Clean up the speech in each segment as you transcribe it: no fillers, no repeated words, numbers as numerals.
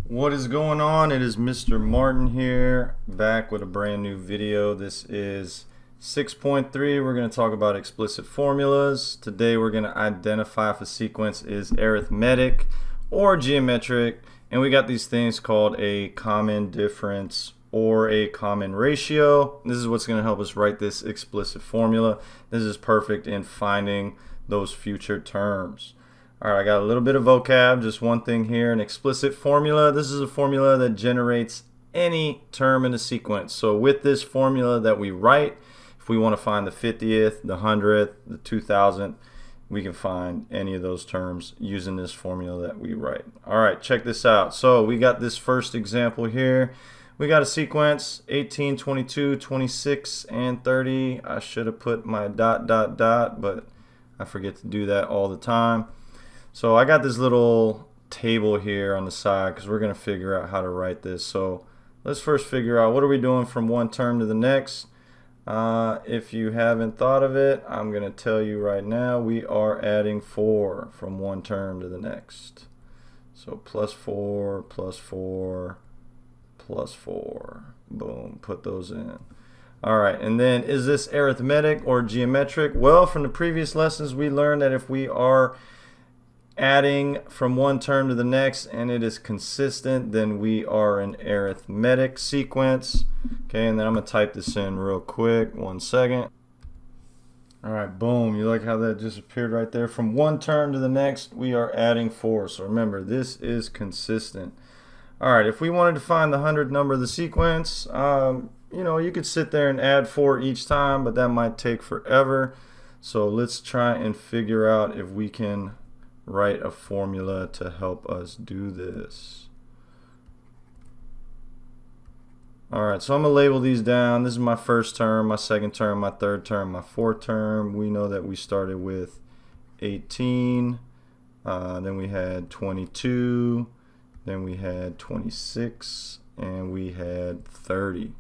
What is going on? It is Mr. Martin here, back with a brand new video. This is 6.3. We're going to talk about explicit formulas. Today we're going to identify if a sequence is arithmetic or geometric, and we got these things called a common difference or a common ratio. This is what's going to help us write this explicit formula. This is perfect in finding those future terms. Alright, I got a little bit of vocab, just one thing here. An explicit formula. This is a formula that generates any term in a sequence. So with this formula that we write, if we want to find the 50th, the 100th, the 2000th, we can find any of those terms using this formula that we write. Alright, check this out. So we got this first example here. We got a sequence 18, 22, 26, and 30. I should have put my ... but I forget to do that all the time. So I got this little table here on the side because we're going to figure out how to write this. So let's first figure out what are we doing from one term to the next. If you haven't thought of it, I'm going to tell you right now, we are adding 4 from one term to the next. So plus 4, plus 4, plus 4. Boom, put those in. Alright, and then is this arithmetic or geometric? Well, from the previous lessons we learned that if we are adding from one term to the next and it is consistent, then we are an arithmetic sequence. Okay, and then I'm going to type this in real quick. 1 second. Alright, boom. You like how that just appeared right there? From one term to the next, we are adding 4. So remember, this is consistent. Alright, if we wanted to find the 100th number of the sequence, you know, you could sit there and add 4 each time, but that might take forever. So let's try and figure out if we can write a formula to help us do this. Alright, so I'm going to label these down. This is my first term, my second term, my third term, my fourth term. We know that we started with 18, then we had 22, then we had 26, and we had 30.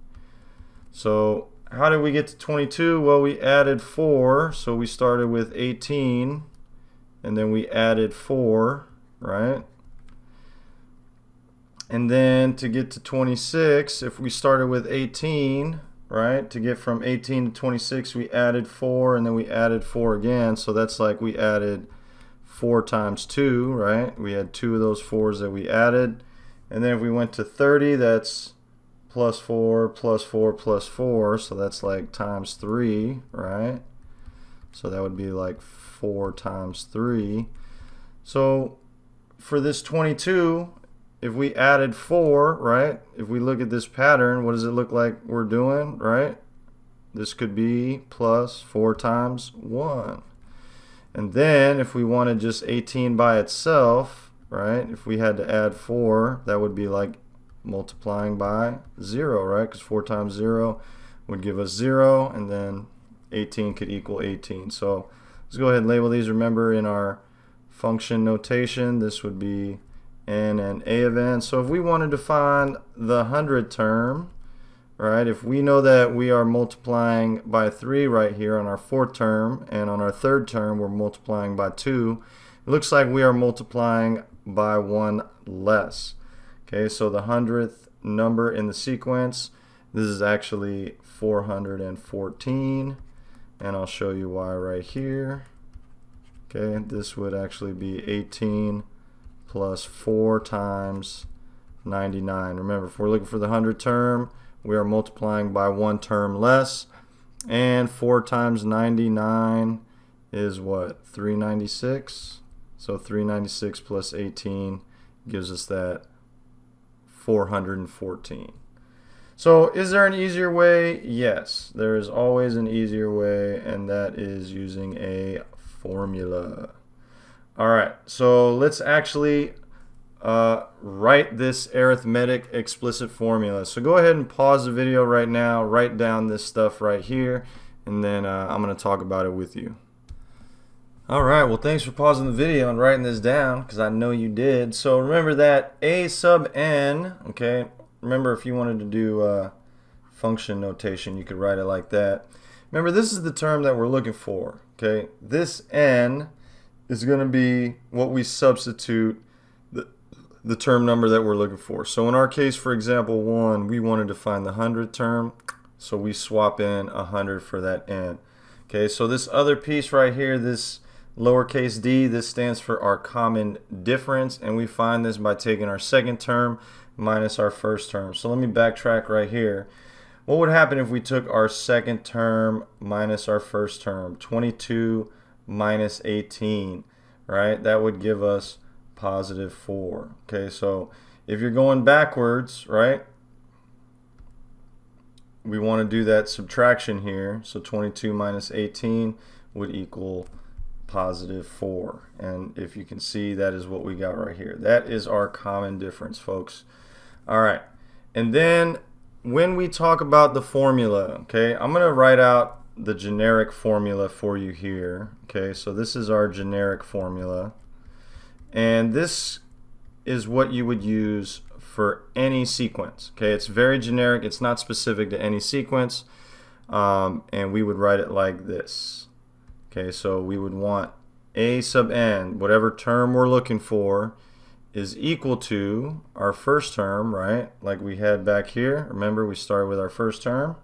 So how did we get to 22? Well, we added 4, so we started with 18. And then we added 4, right? And then to get to 26, if we started with 18, right? To get from 18 to 26, we added 4, and then we added 4 again. So that's like we added 4 times 2, right? We had 2 of those 4s that we added. And then if we went to 30, that's plus 4, plus 4, plus 4. So that's like times 3, right? So that would be like 4 times 3. So for this 22, if we added 4, right? If we look at this pattern, what does it look like we're doing, right? This could be plus 4 times 1. And then if we wanted just 18 by itself, right? If we had to add 4, that would be like multiplying by 0, right? Because 4 times 0 would give us 0, and then 18 could equal 18. So let's go ahead and label these. Remember, in our function notation, this would be n and a of n. So if we wanted to find the 100th term, right, if we know that we are multiplying by 3 right here on our fourth term, and on our third term we're multiplying by 2, it looks like we are multiplying by 1 less. Okay, so the 100th number in the sequence, this is actually 414. And I'll show you why right here. Okay, this would actually be 18 plus 4 times 99. Remember, if we're looking for the 100th term, we are multiplying by 1 term less. And 4 times 99 is what? 396. So 396 plus 18 gives us that 414. So is there an easier way? Yes, there is always an easier way, and that is using a formula. Alright, so let's actually write this arithmetic explicit formula. So go ahead and pause the video right now, write down this stuff right here, and then I'm going to talk about it with you. Alright, well, thanks for pausing the video and writing this down, because I know you did. So remember that a sub n, okay, remember, if you wanted to do function notation, you could write it like that. Remember, this is the term that we're looking for. Okay, this n is going to be what we substitute the term number that we're looking for. So in our case, for example 1, we wanted to find the 100th term, so we swap in 100 for that n. Okay, so this other piece right here, this lowercase d, this stands for our common difference, and we find this by taking our second term minus our first term. So let me backtrack right here. What would happen if we took our second term minus our first term? 22 minus 18, right? That would give us positive 4. Okay, so if you're going backwards, right, we want to do that subtraction here. So 22 minus 18 would equal positive 4. And if you can see, that is what we got right here. That is our common difference, folks. All right, and then when we talk about the formula, okay, I'm going to write out the generic formula for you here. Okay, so this is our generic formula, and this is what you would use for any sequence. Okay, it's very generic, it's not specific to any sequence, and we would write it like this. Okay, so we would want a sub n, whatever term we're looking for, is equal to our first term, right? Like we had back here. Remember, we started with our first term.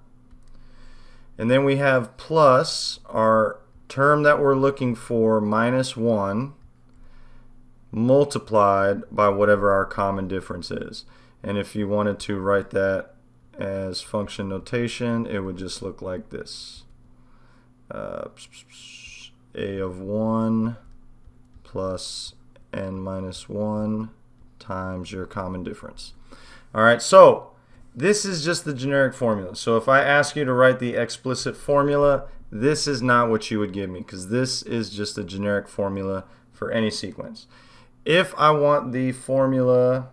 And then we have plus our term that we're looking for minus 1 multiplied by whatever our common difference is. And if you wanted to write that as function notation, it would just look like this. A of 1 plus n minus 1 times your common difference. All right, so this is just the generic formula. So if I ask you to write the explicit formula, this is not what you would give me, because this is just a generic formula for any sequence. If I want the formula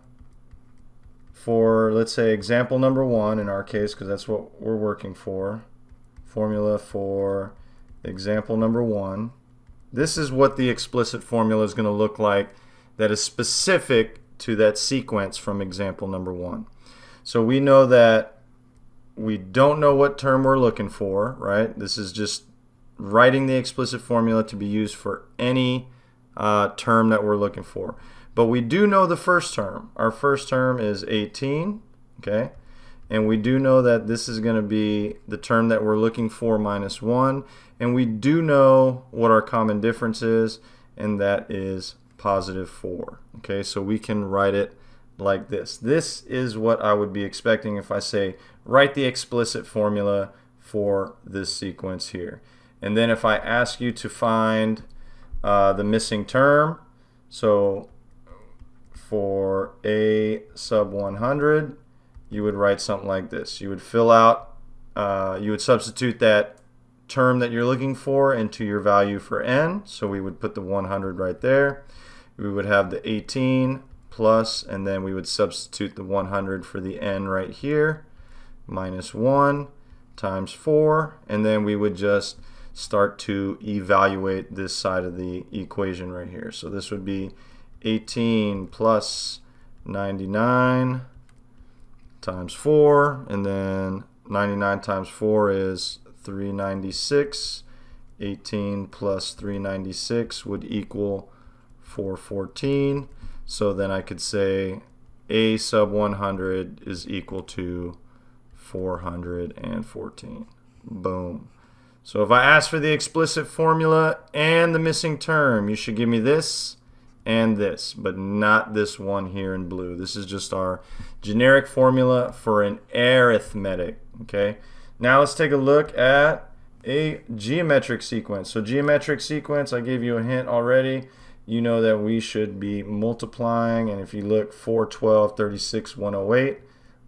for, let's say, example number 1 in our case, because that's what we're working for, formula for example number 1, this is what the explicit formula is going to look like that is specific to that sequence from example number 1. So we know that we don't know what term we're looking for, right? This is just writing the explicit formula to be used for any term that we're looking for. But we do know the first term. Our first term is 18, okay? And we do know that this is going to be the term that we're looking for minus 1. And we do know what our common difference is, and that is positive 4. Okay, so we can write it like this. This is what I would be expecting if I say write the explicit formula for this sequence here. And then if I ask you to find the missing term, so for a sub 100, you would write something like this. You would fill out, you would substitute that term that you're looking for into your value for n. So we would put the 100 right there. We would have the 18 plus, and then we would substitute the 100 for the n right here, minus 1 times 4, and then we would just start to evaluate this side of the equation right here. So this would be 18 plus 99 times 4, and then 99 times 4 is 396. 18 plus 396 would equal 414. So then I could say a sub 100 is equal to 414. Boom. So if I ask for the explicit formula and the missing term, you should give me this and this, but not this one here in blue. This is just our generic formula for an arithmetic. Okay. Now let's take a look at a geometric sequence. So geometric sequence, I gave you a hint already. You know that we should be multiplying, and if you look 4, 12, 36, 108,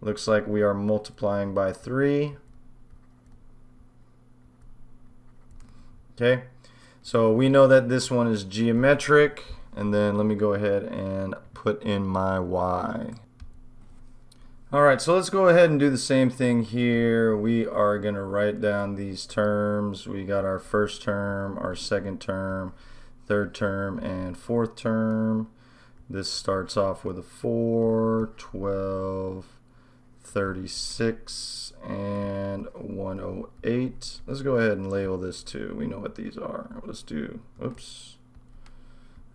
looks like we are multiplying by 3. Okay, so we know that this one is geometric, and then let me go ahead and put in my y. Alright, so let's go ahead and do the same thing here. We are going to write down these terms. We got our first term, our second term, third term, and fourth term. This starts off with a 4, 12, 36, and 108. Let's go ahead and label this too. We know what these are. Let's do, oops,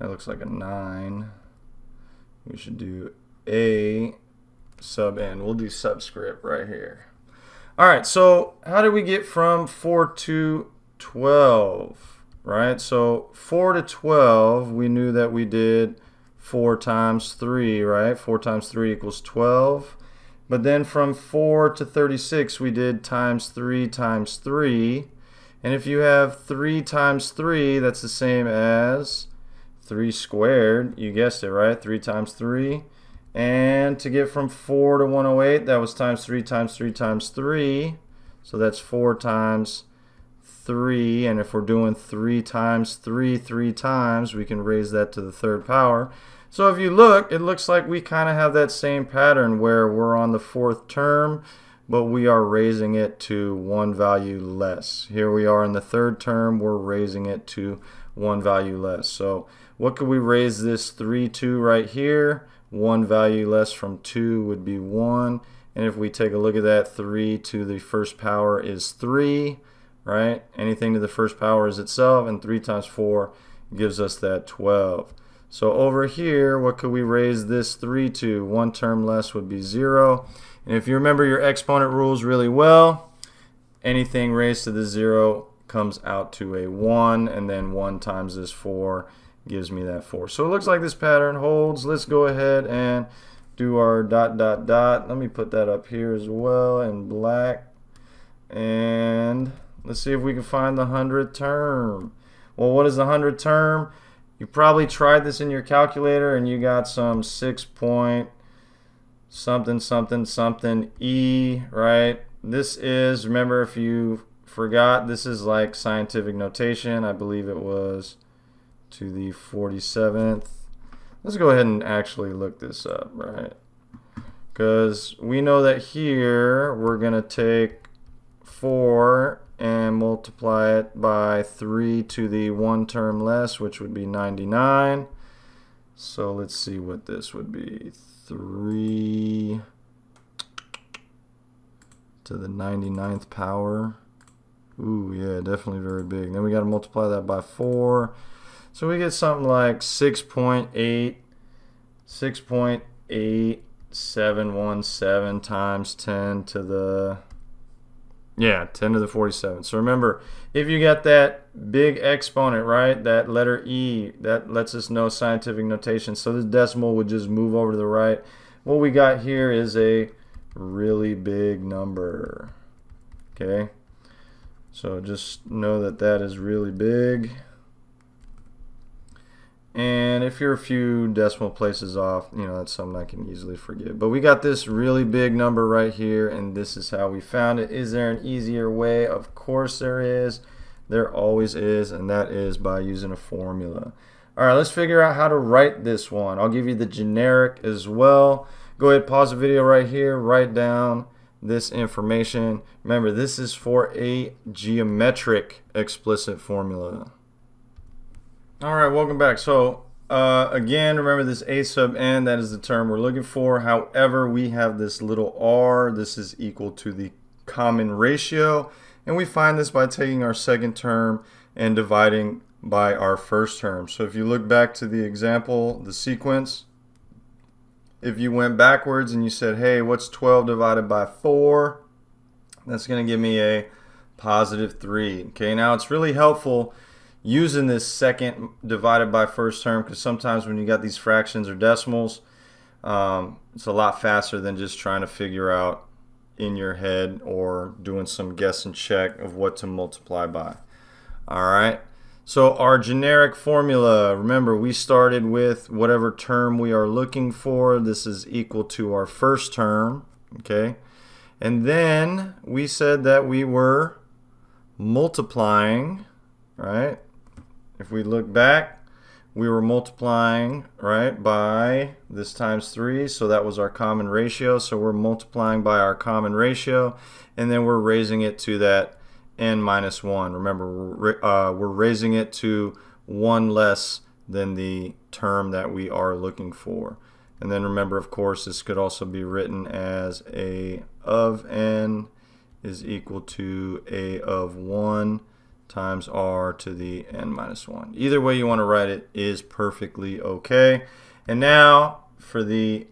that looks like a 9. We should do a sub n. We'll do subscript right here. All right, so how did we get from 4 to 12, right? So 4 to 12, we knew that we did 4 times 3, right? 4 times 3 equals 12. But then from 4 to 36, we did times 3 times 3. And if you have 3 times 3, that's the same as 3 squared. You guessed it, right? 3 times 3. And to get from 4 to 108, that was times 3 times 3 times 3. So that's 4 times 3. And if we're doing 3 times 3 3 times, we can raise that to the third power. So if you look, it looks like we kind of have that same pattern where we're on the fourth term, but we are raising it to one value less. Here we are in the third term, we're raising it to one value less. So what could we raise this 3 to right here? One value less from 2 would be 1. And if we take a look at that, 3 to the first power is 3, right? Anything to the first power is itself, and 3 times 4 gives us that 12. So over here, what could we raise this 3 to? One term less would be 0. And if you remember your exponent rules really well, anything raised to the 0 comes out to a 1, and then 1 times this 4 gives me that 4. So it looks like this pattern holds. Let's go ahead and do our dot dot dot. Let me put that up here as well in black. And let's see if we can find the 100th term. Well, what is the 100th term? You probably tried this in your calculator and you got some 6 point something something something E, right? This is, remember, if you forgot, this is like scientific notation. I believe it was to the 47th. Let's go ahead and actually look this up, right? Because we know that here we're going to take 4 and multiply it by 3 to the one term less, which would be 99. So let's see what this would be. 3 to the 99th power. Ooh, yeah, definitely very big. Then we got to multiply that by 4. So we get something like 6.8717 times 10 to the 10 to the 47. So remember, if you got that big exponent, right, that letter E, that lets us know scientific notation. So this decimal would just move over to the right. What we got here is a really big number. Okay, so just know that that is really big. And if you're a few decimal places off, you know, that's something I can easily forgive. But we got this really big number right here, and this is how we found it. Is there an easier way? Of course there is. There always is, and that is by using a formula. All right, let's figure out how to write this one. I'll give you the generic as well. Go ahead, pause the video right here, write down this information. Remember, this is for a geometric explicit formula. All right, welcome back. So again, remember this a sub n, that is the term we're looking for. However, we have this little r. This is equal to the common ratio. And we find this by taking our second term and dividing by our first term. So if you look back to the example, the sequence, if you went backwards and you said, hey, what's 12 divided by 4? That's going to give me a positive 3. Okay, now it's really helpful using this second divided by first term, because sometimes when you got these fractions or decimals, it's a lot faster than just trying to figure out in your head or doing some guess and check of what to multiply by. All right, so our generic formula, remember, we started with whatever term we are looking for. This is equal to our first term, okay? And then we said that we were multiplying, right? If we look back, we were multiplying, right, by this times 3, so that was our common ratio. So we're multiplying by our common ratio, and then we're raising it to that n minus 1. Remember, we're raising it to 1 less than the term that we are looking for. And then remember, of course, this could also be written as a of n is equal to a of 1 times r to the n minus 1. Either way you want to write it is perfectly okay. And now for the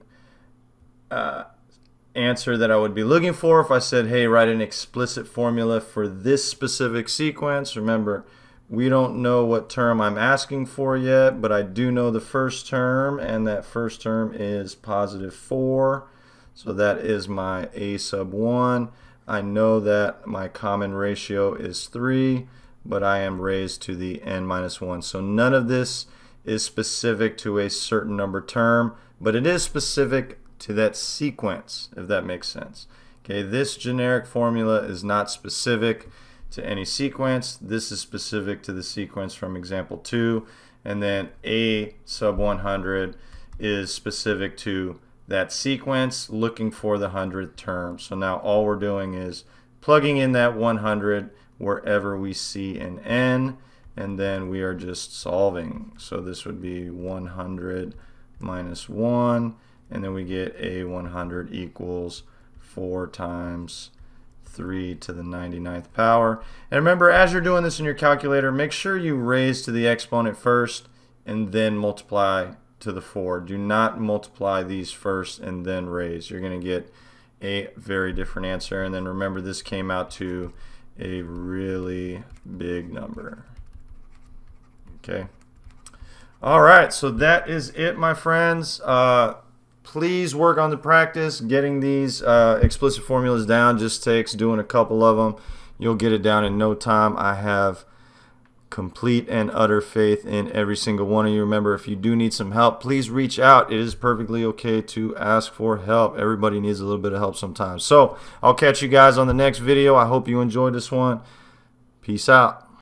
answer that I would be looking for if I said, hey, write an explicit formula for this specific sequence. Remember, we don't know what term I'm asking for yet, but I do know the first term, and that first term is positive 4. So that is my a sub 1. I know that my common ratio is 3, but I am raised to the n minus 1. So none of this is specific to a certain number term, but it is specific to that sequence, if that makes sense. Okay, this generic formula is not specific to any sequence. This is specific to the sequence from example 2, and then a sub 100 is specific to that sequence, looking for the 100th term. So now all we're doing is plugging in that 100 wherever we see an n, and then we are just solving. So this would be 100 minus 1, and then we get a 100 equals 4 times 3 to the 99th power. And remember, as you're doing this in your calculator, make sure you raise to the exponent first and then multiply to the 4. Do not multiply these first and then raise. You're going to get a very different answer. And then remember, this came out to a really big number. Okay. All right, so that is it, my friends. Please work on the practice. Getting these explicit formulas down just takes doing a couple of them. You'll get it down in no time. I have complete and utter faith in every single one of you. Remember, if you do need some help, please reach out. It is perfectly okay to ask for help. Everybody needs a little bit of help sometimes. So I'll catch you guys on the next video. I hope you enjoyed this one. Peace out.